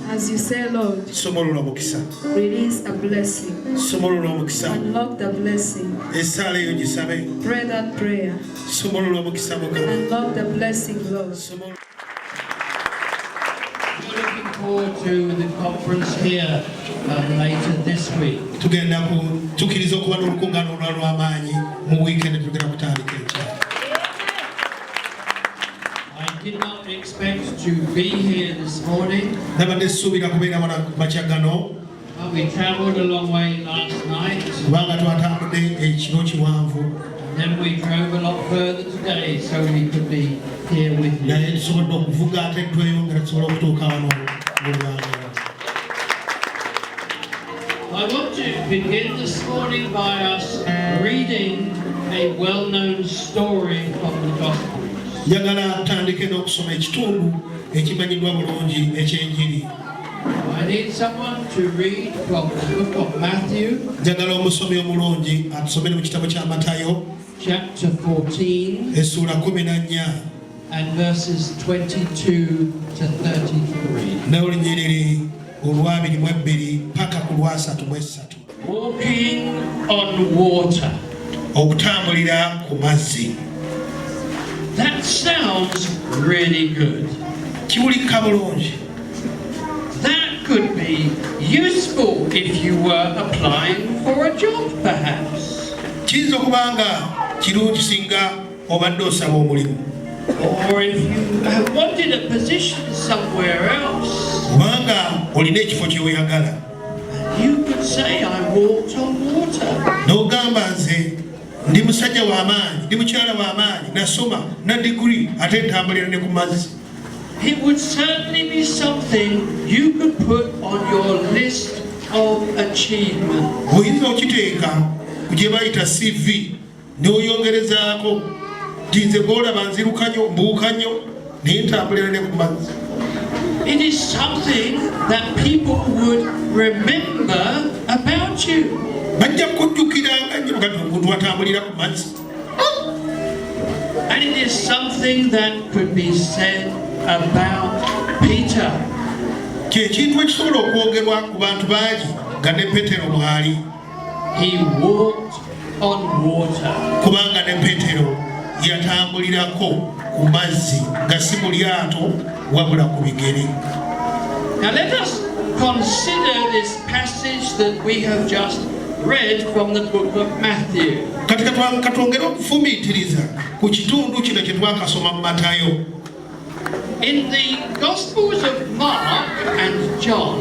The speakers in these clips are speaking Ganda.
As you say, Lord, release a blessing. Unlock the blessing. Pray that prayer. Unlock the blessing, Lord. We're looking forward to the conference here later this week. I did not expect to be here this morning. We traveled a long way last night. And then we drove a lot further today so we could be here with you. I want to begin this morning by us reading a well-known story from the Gospels. I need someone to read from the book of Matthew, chapter 14, and verses 22 to 33. Walking on water. That sounds really good. That could be useful if you were applying for a job, perhaps. Or if you wanted a position somewhere else. You could say, I walked on water. It would certainly be something you could put on your list of achievements. It is something that people would remember about you. And it is something that could be said about Peter. He walked on water. Now let us consider this passage that we have just read from the book of Matthew. In the Gospels of Mark and John,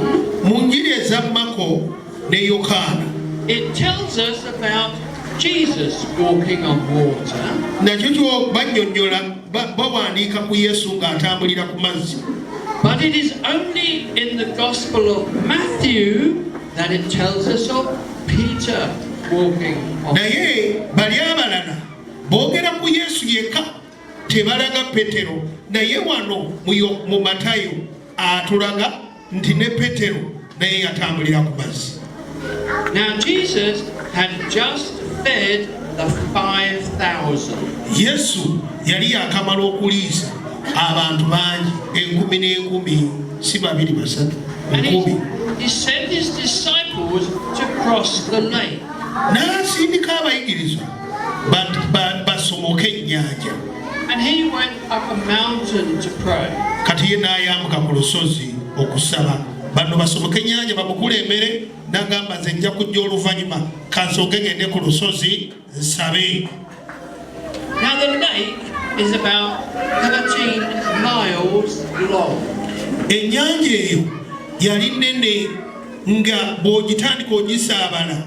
it tells us about Jesus walking on water. But it is only in the Gospel of Matthew that it tells us of Peter walking on Now Jesus had just fed the 5,000. And he sent his disciples to cross the lake. And he went up a mountain to pray. Bano basoboke ennyanja bamukulembere n'agamba nze nja kujja oluvannyuma kansooke ngende ku lusozi nsabe. Now the lake is about 13 miles long. Ennyanja eyo yali nnene nga bw'ogitandika ogisaabala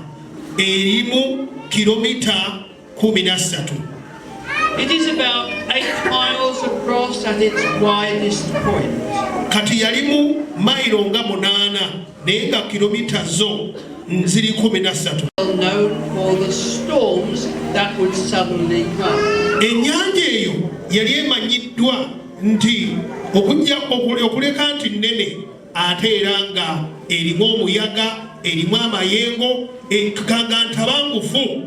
erimu kilomita 13. It is about 8 miles across at its widest point. Kati yalimu mailo nga 8 naye nga kilomita zo nziri 13. Known for the storms that would suddenly come. Ennyanja eyo yali emanyiddwa nti okuleka nti nnene ate era nga erimu omuyaga erimu amayengo ekanga ntabangufu.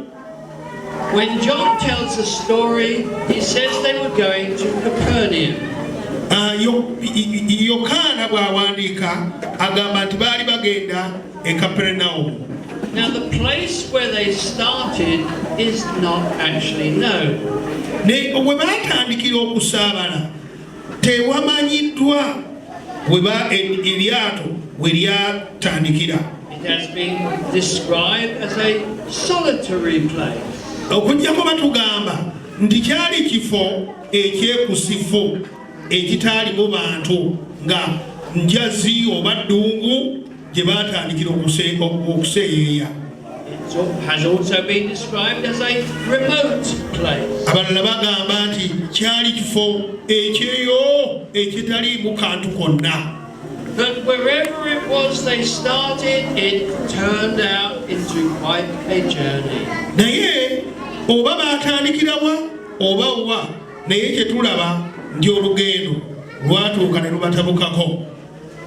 When John tells the story, he says they were going to Capernaum. Yokaana bw'awandiika agamba nti baali bagenda e Capernaum. Now the place where they started is not actually known. Ne bwe baatandikira okusaabala tewamanyiddwa eryato we lyatandikira. It has been described as a solitary place. Okujjako batugamba nti kyali kifo ekyekusifu ekitaalimu bantu nga njazi oba ddungu gye baatandikira okuseeyeeya. It has also been described as a remote place. Abalala bagamba nti kyali kifo ekyeyo ekitaliimu kantu konna. But wherever it was they started, it turned out into quite a journey. Naye oba baatandikirawa oba wa naye kye tulaba nti olugendo lwatuuka ne lubatabukako.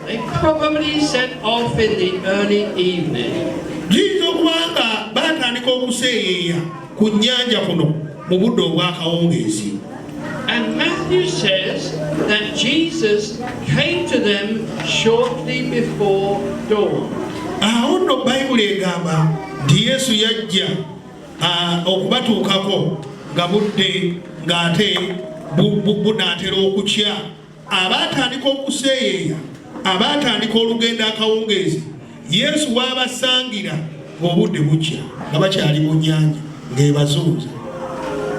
They probably set off in the early evening. Giyinza okuba nga baatandika okuseeyeeya ku nnyanja kuno mu budde obw'akawungeezi. And Matthew says that Jesus came to them shortly before dawn. Awo nno Bayibuli egamba nti Yesu yajja okubatuukako nga budde ng'ate bunaatera okukya. Abaatandika okuseeyeeya, abaatandika olugendo akawungeezi, Yesu w'abasangira ng'obudde bukya nga bakyali mu nnyanja ng'ebazunza.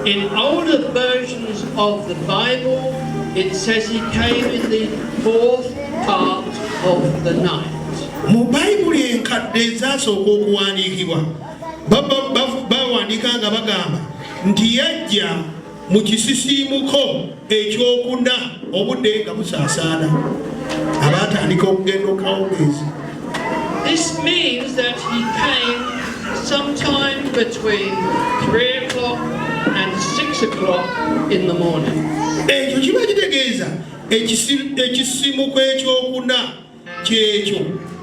In older versions of the Bible, it says he came in the fourth part of the night. Mu Bayibuli enkadde ezasooka okuwandiikibwa bawandiika nga bagamba nti yajja mu kisisiimuko ekyokuna obudde nga busaasaana. Abaatandika okugenda okawungeezi. This means that he came sometime between 3 o'clock and 6 o'clock in the morning. Ekyo kiba kitegeeza ekisimuko ekyokuna kyekyo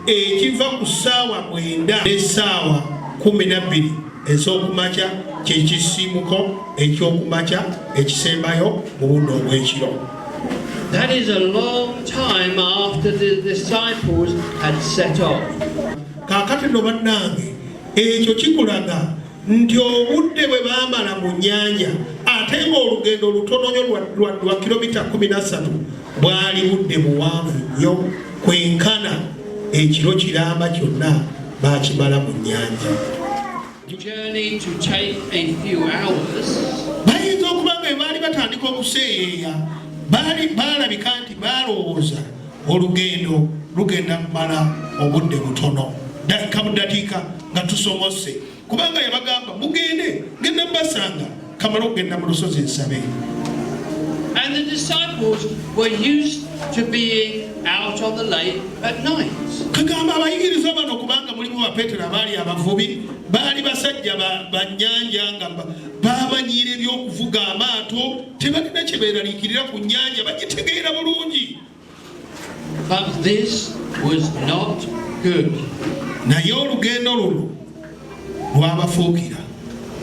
ekiva ku ssaawa 9 n'essaawa 12 ez'okumakya kyekisimuko ekyokumakya ekisembayo mu budde obw'ekiro. That is a long time after the disciples had set off. Kaakati no bannange ekyo kikulaga nti obudde bwe baamala mu nnyanja ate ng'olugendo olutono lwa kilomita 13 bwali budde buwanvu nnyo kwenkana ekiro kiramba kyonna baakimala mu nnyanja. Journey to take a few hours. Bayinza okuba nga baali batandika okuseeyeeya baalabika nti baalowooza olugendo lugenda kumala obudde butono dakika budakiika nga tusomose kubanga yabagamba mugende genda basanga kamala okugenda mu lusozi nsabe. And the disciples were used to being out on the lake at night. Kagamba abayigiriza bano kubanga mulimu wa Petero abaali abavubi baali basajja bannyanja nga bamanyiira ebyokuvuga amaato tebalina kye beeraliikirira ku nnyanja bagitegeera bulungi. But this was not good. Naye olugendo luno lwabafuukira.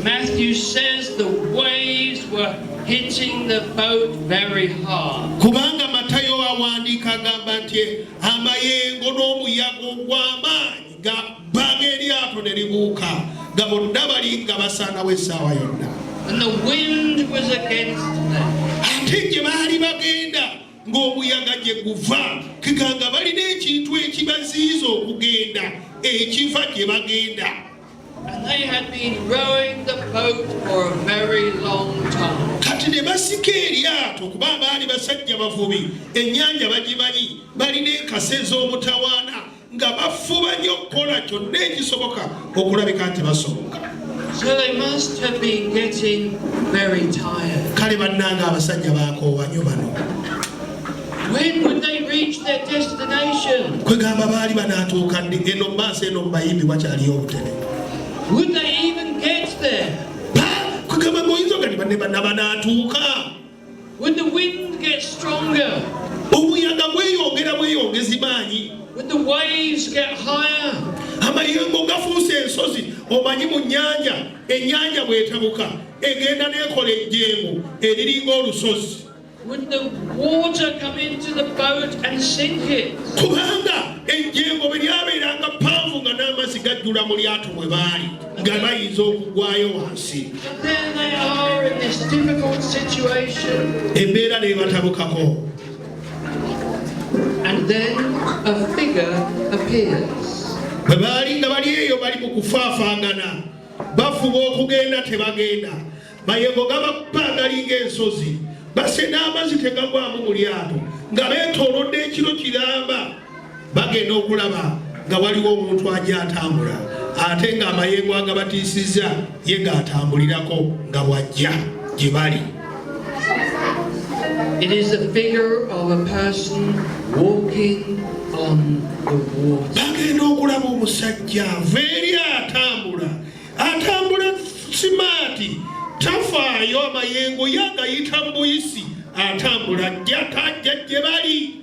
Matthew says the waves were hitting the boat very hard. Kubanga Matayo awandiika agamba nti amayengo n'omuyaga ogw'amaanyi gabaga eryato ne libuuka nga bonna bali nga basaanawo essaawa yonna. And the wind was against them. Ate gye baali bagenda ng'omuyaga gye guva kiganga balina ekintu ekibaziiza okugenda ekiva gye bagenda. And they had been rowing the boat for a very long time. Kati ne basika eryato kuba baali basajja bavubi ennyanja bagimanyi balina enkasi ez'omutawaana nga bafuba nnyo okukola kyonna ekisoboka okulabika nti basoboka. So they must have been getting very tired. Kale bannanga abasajja baakoowa nnyo bano. When would they reach their destination? Kwegamba baali banaatuuka eno mu maaso eno mu bayimbi wakyaliyo obutebe. Would they even get there? Kwegamba ng'oyinza ogati banne banaatuuka. Would the wind get stronger? Omuyaga bweyongeza maanyi. Would the waves get higher? Amayengo gafuuse ensozi omanyi mu nnyanja ennyanja bw'etabuka egenda n'ekola ejjengo eriringa olusozi. would the water come into the boat and sink it? Kubanga enjengo bwelyabeeranga ppanvu nga n'amazzi gajjula mu lyato bwe baali nga bayinza okugwayo wansi. But there they are in this difficult situation. Embeera n'ebatabukako. And then a figure appears. Bwe baali nga bali eyo bali mu kufaafaagana bafuba okugenda tebagenda mayengo gabakupa agalinga ensozi base n'amazzi tegagwamu mu lyato nga beetoolodde ekiro kiramba bagenda okulaba nga waliwo omuntu ajja atambula ate nga amayengo agabatiisizza ye gaatambulirako nga bwajja gye bali. It is the figure of a person walking on the water. Bagenda okulaba omusajja veeri atambula simaati tafaayo amayengo yagayita mu buyisi atambula tajja gye bali.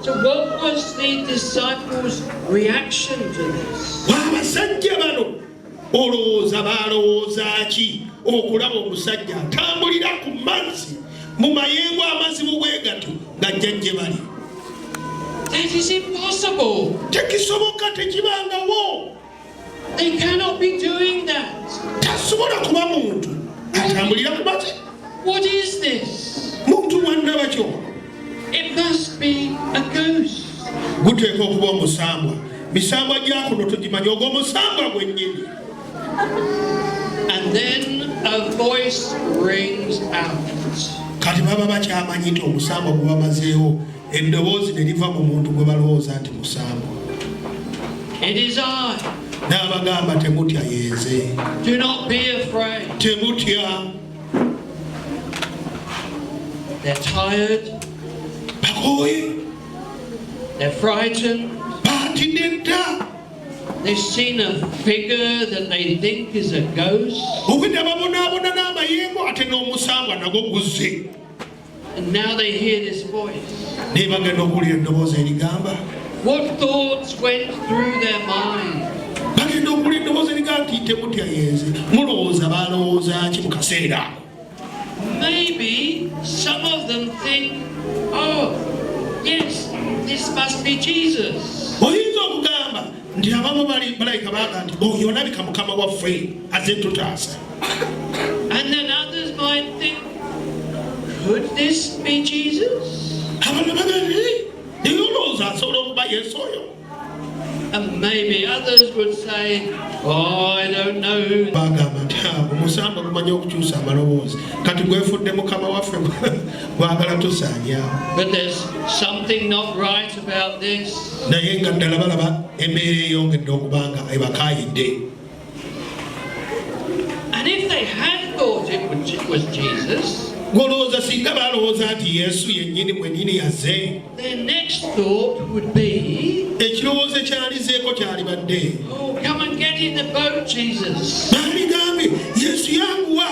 So what was the disciples' reaction to this? Abasajja bano olowooza balowooza ki okulaba omusajja atambulira ku mazzi mu mayengo amazibu bwe gatyo gajja gye bali? That is impossible. Tekisoboka, tekibangawo. They cannot be doing that. Tasobola kuba muntu atambulira ku mazzi. What is this? Muntu wandaba kyo. It must be a ghost. Guteeka okuba omusambwa. Misambwa gya kuno tugimanya ogw'omusambwa gwennyini. And then a voice rings out. Kati baba bakyamanyi nti omusambwa gwe bamazeewo eddoboozi ne liva mu muntu gwe balowooza nti musambwa. It is I. N'abagamba temutya yenze. Do not be afraid. Temutya. They're tired. Bakooye. They're frightened. Baatidde dda. They've seen a figure that they think is a ghost. Obwedda babonaabona n'amayengo ate n'omusambwa nagwo guzze. And now they hear this voice. Ne bagenda okuwulira eddoboozi erigamba. What thoughts went through their mind? Bagenda okuwulira eddoboozi erigamba nti temutya yenze. Mulowooza balowooza ki mu kaseera ako? Maybe some of them think, oh, yes, this must be Jesus. Oyinza okugamba nti abamu balayika baaga nti oyo olabika mukama waffe azze tutaasa. And then others might think, could this be Jesus? Abalala bagamba naye olowooza asobola okuba Yesu oyo. And maybe others would say, oh, I don't know. Bagamba nti omusambwa gumanyi okukyusa amaloboozi kati gwefudde mukama waffe gwagala tusaanyaawo. But there's something not right about this. Naye nga ddala balaba embeera eyongedde okuba nga ebakaayidde. And if they had thought it was Jesus, gwolowooza singa balowooza nti Yesu yennyini mwennyini yazze, their next thought would be, ekirowoozo ekyalizeeko kyalibadde, oh, come and get in the boat, Jesus. baaligambye Yesu yanguwa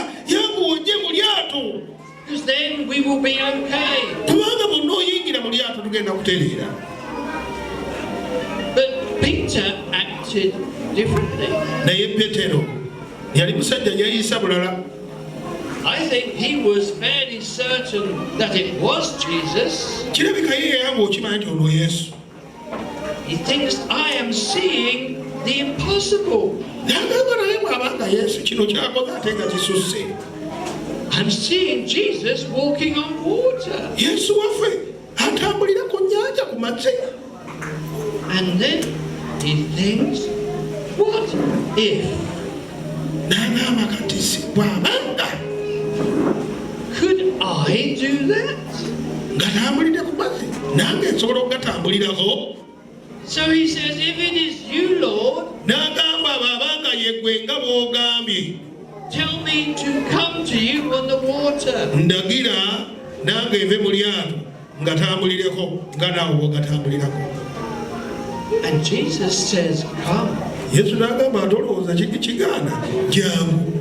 ojje mu lyato. Because then we will be okay. Kubanga bonna oyingira mu lyato tugenda kutereera. But Peter acted differently. Naye Petero yali musajja yeeyisa bulala. I think he was fairly certain that it was Jesus. Kirabika ye yayanga okimanyi nti ono Yesu. He thinks, I am seeing the impossible. N'agamba naye bw'abanga Yesu kino kyakoze ate nga kisusse. I'm seeing Jesus walking on water. Yesu waffe atambulira ku nnyanja ku mazzi. And then he thinks, what if? N'agamba kati bw'abanga could I do that? Gatambulidde ku mazzi nange nsobola okugatambulirako. So he says, if it is you, Lord, n'agamba bw'abanga ye ggwe nga bw'ogambye, tell me to come to you on the water. Ndagira nange nve mu lyato ngatambulireko nga naawe bw'ogatambulirako. And Jesus says, come. Yesu n'agamba ate olowooza kigaana jangu.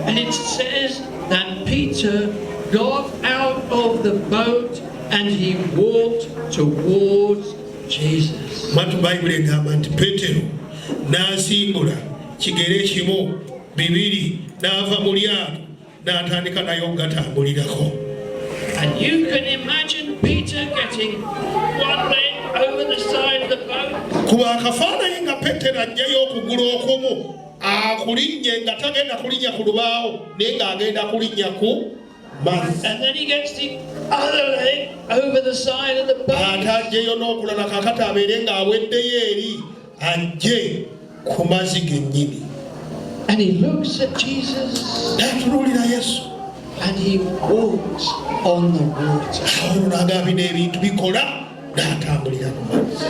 And it says that Peter got out of the boat and he walked towards Jesus. Matu Bayibuli egamba nti Petero n'asimbula kigere kimu bibiri n'ava mu lyato n'atandika naye okugatambulirako. And you can imagine Peter getting one leg over the side of the boat. Kuba akafaananyi nga Peetero ajjayo okugulu okumu akulinnye nga tagenda kulinnya ku lubaawo naye ng'agenda kulinnya ku mazzi. And then he gets the other leg over the side of the boat. Ate ajjeyo n'okulala kakati abeere ng'aweddeyo eri ajje ku mazzi gennyini. And he looks at Jesus. N'atunuulira Yesu. And he walks on the water. Awo n'agamba bino ebintu bikola n'atambulira ku mazzi.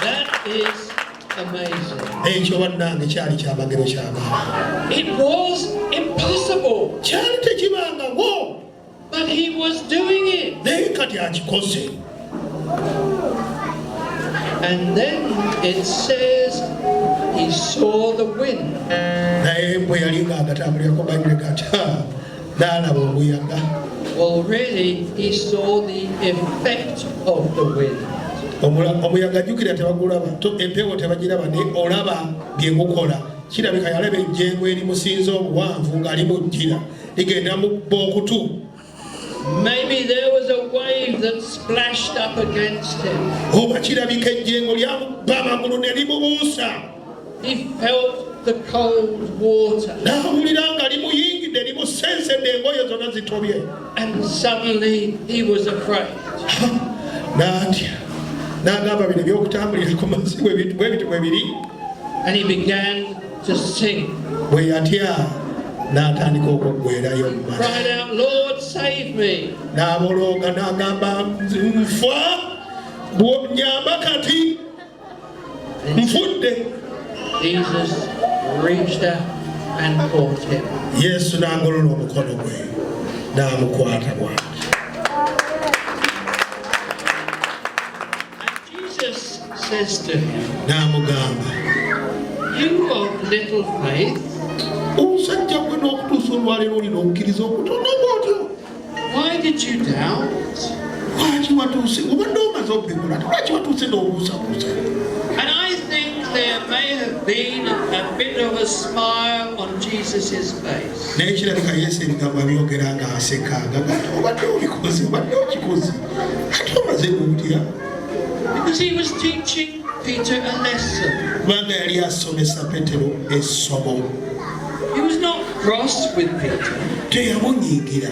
That is amazing. Ekyo bannange kyali kyamagero ky'amaanyi. It was impossible. Kyali tekibangawo. But he was doing it. Naye kati akikoze. And then it says he saw the wind. Naye bwe yali ng'agatambulirako Bayibuli kati n'alaba omuyaga. Already he saw the effect of the wind. Omuyaga jjukira tebagulaba, empewo tebagiraba naye olaba bye gukola. Kirabika yalaba ejjengo erimusinza obuwanvu ng'ali mu jjira ligenda mu bookutu. Maybe there was a wave that splashed up against him. Oba kirabika ejjengo lyamubba amagulu ne limubuusa. He felt the cold water. N'awulira nga limuyingidde limusensedde engoye zonna zitobye. And suddenly he was afraid. N'atya n'agamba bino ebyokutambulira ku mazzi bwe bityo bwe biri. And he began to sing. Bwe yatya n'atandika okuggwerayo mu mazzi. Cried out, Lord, save me. N'abolooga n'agamba nfa bw'onyamba kati nfudde. Jesus reached out and caught him. Yesu n'agolola omukono gwe n'amukwata bw'ati. And Jesus says to him, N'amugamba, you of little faith, omusajja gwe n'okutuusa olwaleero olina okukkiriza okutono bw'otyo. why did you doubt? Lwaki watuuse obadde omaze obbikola ate lwaki watuuse n'obuusabuusa? And I think there may have been a bit of a smile on Jesus' face. Naye kirabika Yesu ebigambo abyogera ng'aseka agamba obadde obikoze obadde okikoze ate omaze gutya. Because he was teaching Peter a lesson. Kubanga yali asomesa Peetero essomo. He was not cross with Peter. Teyamunyiigira.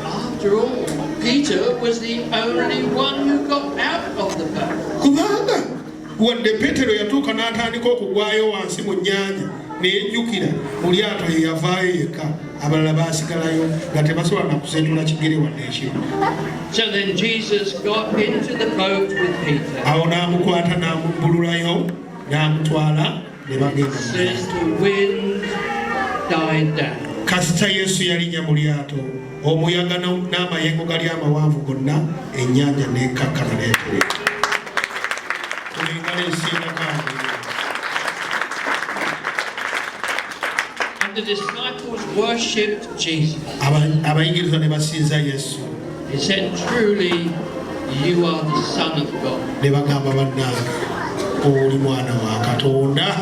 After all, Peter was the only one who got out of the boat. Kubanga wadde Peetero yatuuka n'atandika okugwayo wansi mu nnyanja n'ejjukira mu lyato ye yavaayo yekka abalala baasigalayo nga tebasobola na kuseetula kigere wadde ekimu. So then Jesus got into the boat with Peter. Awo n'amukwata n'amubbululayo n'amutwala ne bagenda. Says the wind died down. Kasita Yesu yalinnya mu lyato omuyaga n'amayengo gali amawanvu gonna ennyanja n'ekkakkana n'etereera. And the disciples worshipped Jesus. Abayigiriza ne basinza Yesu. He said, truly, you are the Son of God. Ne bagamba bannange oli mwana wa Katonda.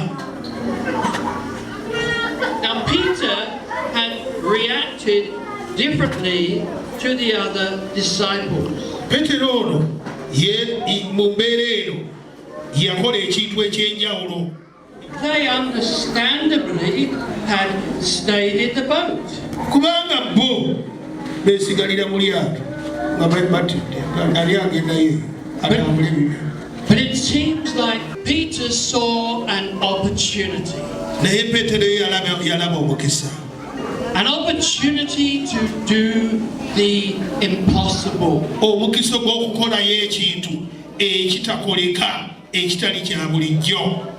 Now Peter had reacted differently to the other disciples. Peetero ono mu mbeera eno yakola ekintu ekyenjawulo. They understandably had stayed in the boat. Kubanga bo beesigalira mu lyato nga batidde ali agendayo atambule bibyo. But it seems like Peter saw an opportunity. Naye Peetero yalaba omukisa. An opportunity to do the impossible. Omukisa gw'okukolayo ekintu ekitakoleka ekitali kya bulijjo.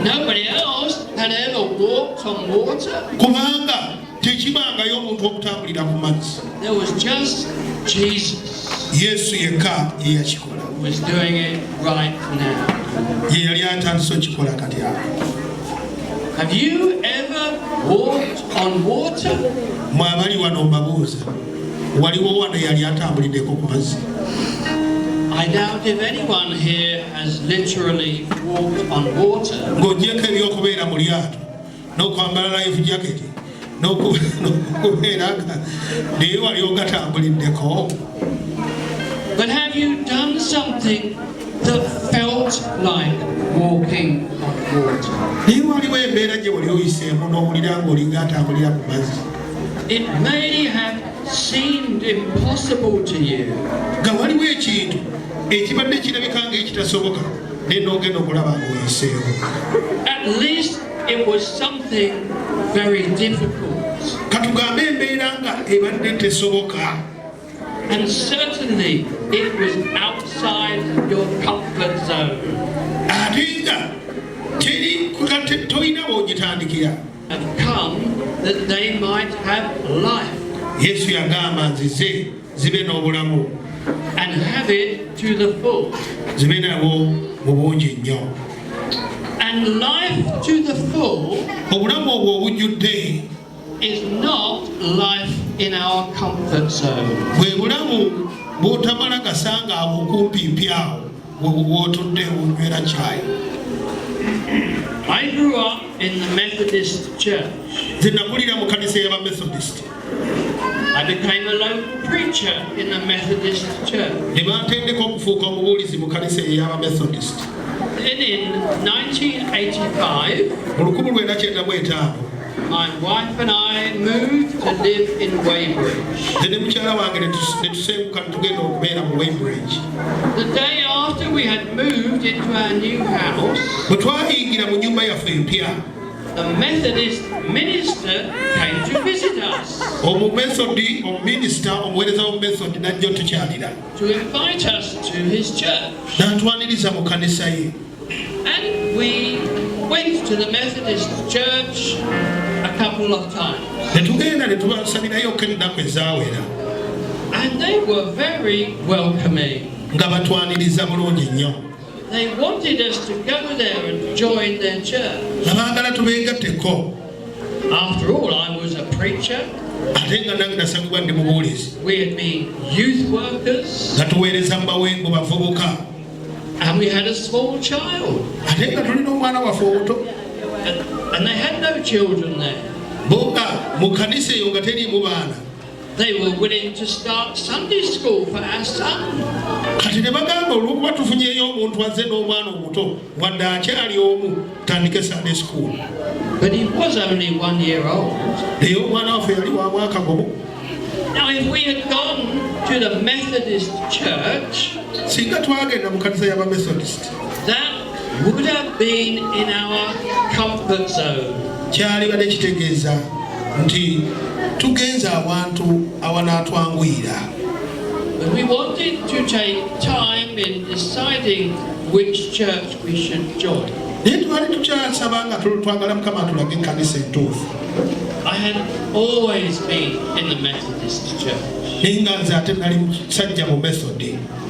Nobody else had ever walked on water. Kubanga tekibangayo omuntu okutambulira ku mazzi. There was just Jesus. Yesu yekka ye yakikola. Was doing it right now. Ye yali atandise okikola kati awo. Have you ever walked on water? Mwe abali wano mbabuuza waliwo wano yali atambuliddeko ku mazzi? I doubt if anyone here has literally walked on water. Ng'ogyeko ebyokubeera mu lyato n'okwambala life jacket But have you done something that felt like walking on water? It may have seemed impossible to you. At least it was something very difficult. And certainly it was outside your comfort zone. And come that they might have life. And have it to the full. And life to the full is not life in our comfort zone. I grew up in the Methodist Church. I became a local preacher in the Methodist Church. Then in 1985, my wife and I moved to live in Weybridge. The day after we had moved into our new house, the Methodist minister came to visit us. To invite us to his church. And we went to the Methodist church a couple of times. And they were very welcoming. They wanted us to go there and join their church. After all, I was a preacher. We had been youth workers. And we had a small child. And they had no children there. They were willing to start Sunday school for our son. But he was only 1 year old. Now if we had gone to the Methodist church, that would have been in our comfort zone. But we wanted to take time in deciding which church we should join. I had always been in the Methodist church.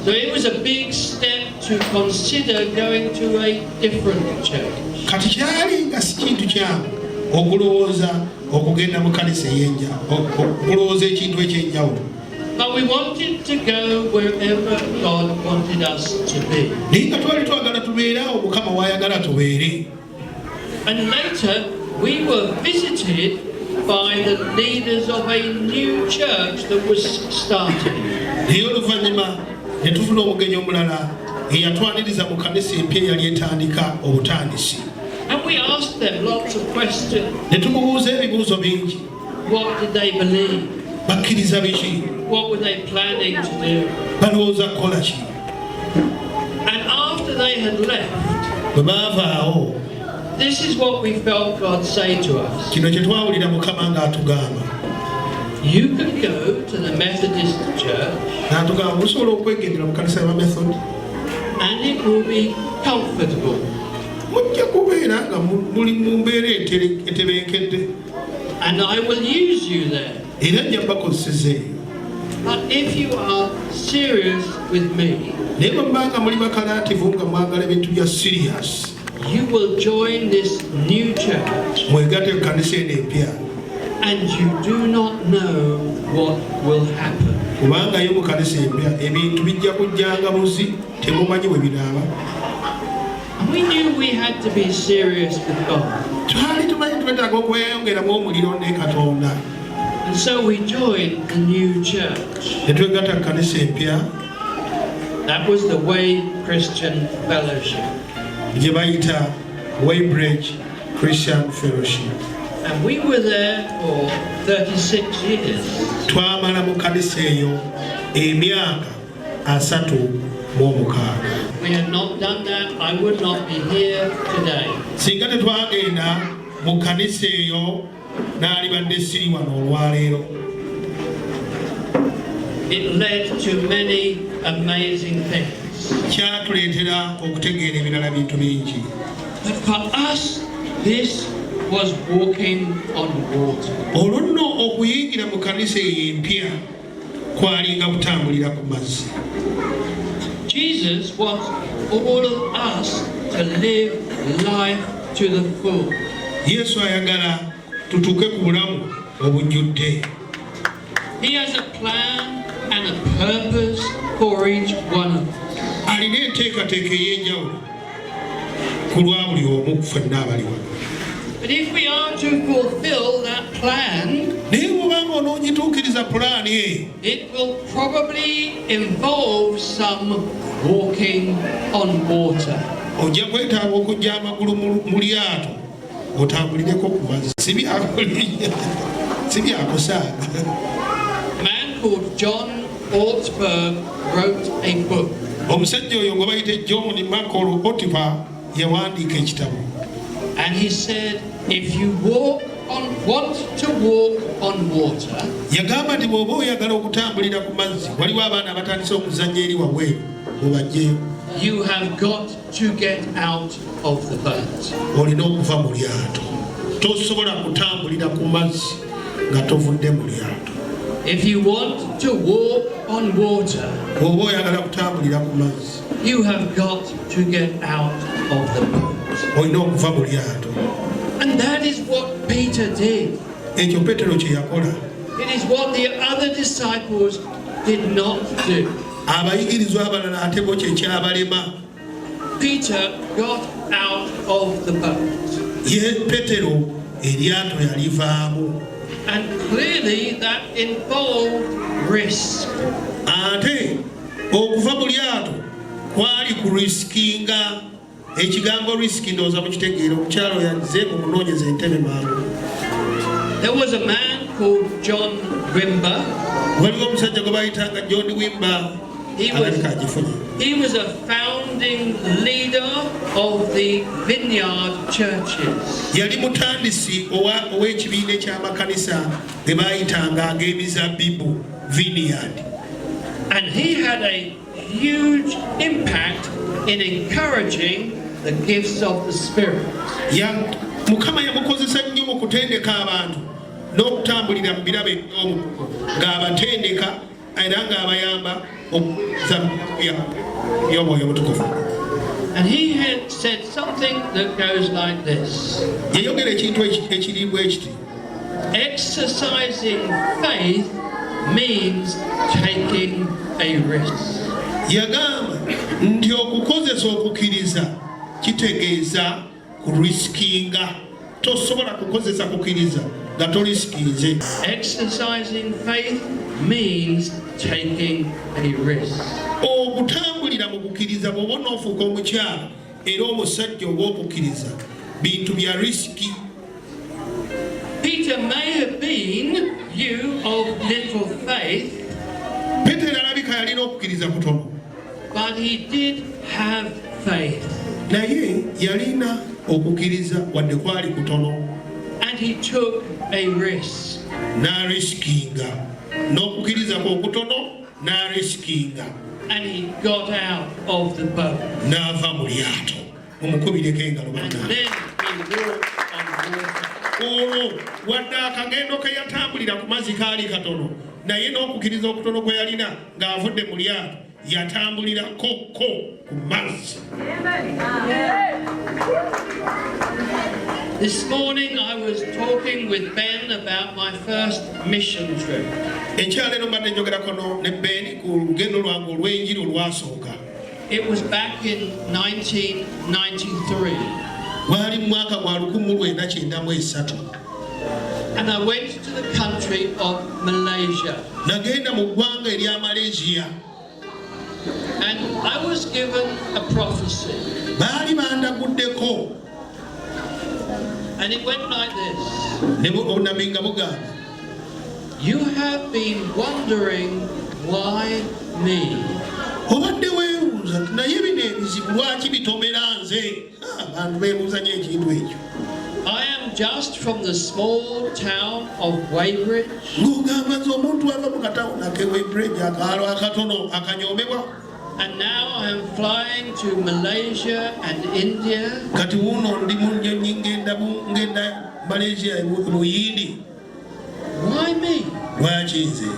So it was a big step to consider going to a different church. But we wanted to go wherever God wanted us to be. And later we were visited by the leaders of a new church that was starting. And we asked them lots of questions. What did they believe? What were they planning to do? And after they had left, this is what we felt God say to us. You can go to the Methodist church and it will be comfortable. And I will use you there. But if you are serious with me, you will join this new church. And you do not know what will happen. And we knew we had to be serious with God. And so we joined the new church. That was the Way Christian Fellowship. Weybridge Christian Fellowship. And we were there for 36 years. We had not done that, I would not be here today. It led to many amazing things. But for us, this was walking on water. Jesus wants all of us to live life to the full. He has a plan and a purpose for each one of us. But if we are to fulfill that plan, it will probably involve some walking on water. A man called John Ortberg wrote a book. And he said, if you want to walk on water, you have got to get out of the boat. If you want to walk on water, you have got to get out of the boat. And that is what Peter did. It is what the other disciples did not do. Peter got out of the boat. And clearly that involved risk. There was a man called John Wimber. He was a founding leader of the Vineyard churches. And he had a huge impact in encouraging the gifts of the Spirit. And he had said something that goes like this: exercising faith means taking a risk. Exercising faith means taking a risk. Peter may have been you of little faith, but he did have faith. And he took a risk. And he got out of the boat. And then he walked on This morning I was talking with Ben about my first mission trip. It was back in 1993. Gwali mu mwaka gwa 1993. And I went to the country of Malaysia. Nagenda mu ggwanga erya Malaysia. And I was given a prophecy. Baali bandaguddeko. And it went like this. Ne obunnabbi nga bugamba. You have been wondering why me? Obadde weebuuza nti naye bino ebizibu lwaki bitomera nze? Abantu beebuuza nnyo ekintu ekyo. I am just from the small town of Weybridge. Ng'ogamba nze omuntu ava mu katawuni ak'e Weybridge, akaalo akatono akanyoomebwa. And now I am flying to Malaysia and India. Kati wuuno ndi mu nnyonyi ngenda Malaysia Buyindi. Why me? Lwaki nze?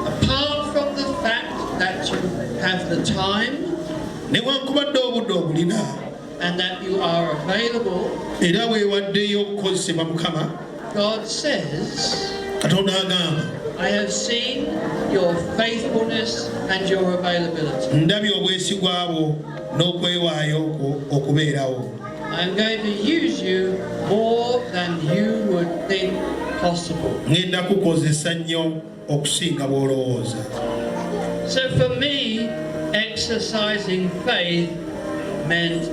Apart from the fact that you have the time Newankubadde obudde obulina and that you are available, era weewaddeyo okukozesebwa Mukama, God says, Katonda agamba, I have seen your faithfulness and your availability. ndabye obwesigwa bwo n'okwewaayo okubeerawo. I am going to use you more than you would think possible. Ngenda kukozesa nnyo okusinga bw'olowooza. So for me, exercising faith meant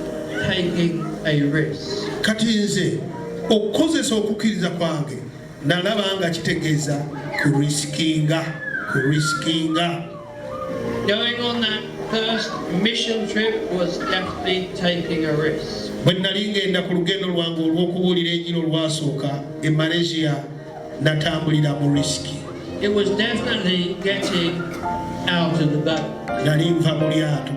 taking a risk. Kati nze okukozesa okukkiriza kwange nalaba nga kitegeeza kurisikinga. Going on that first mission trip was definitely taking a risk. Bwe nali ngenda ku lugendo lwange olw'okubuulira enjiri olwasooka e Malaysia, natambulira mu risiki. It was definitely getting out of the boat. Nali nva mu lyato.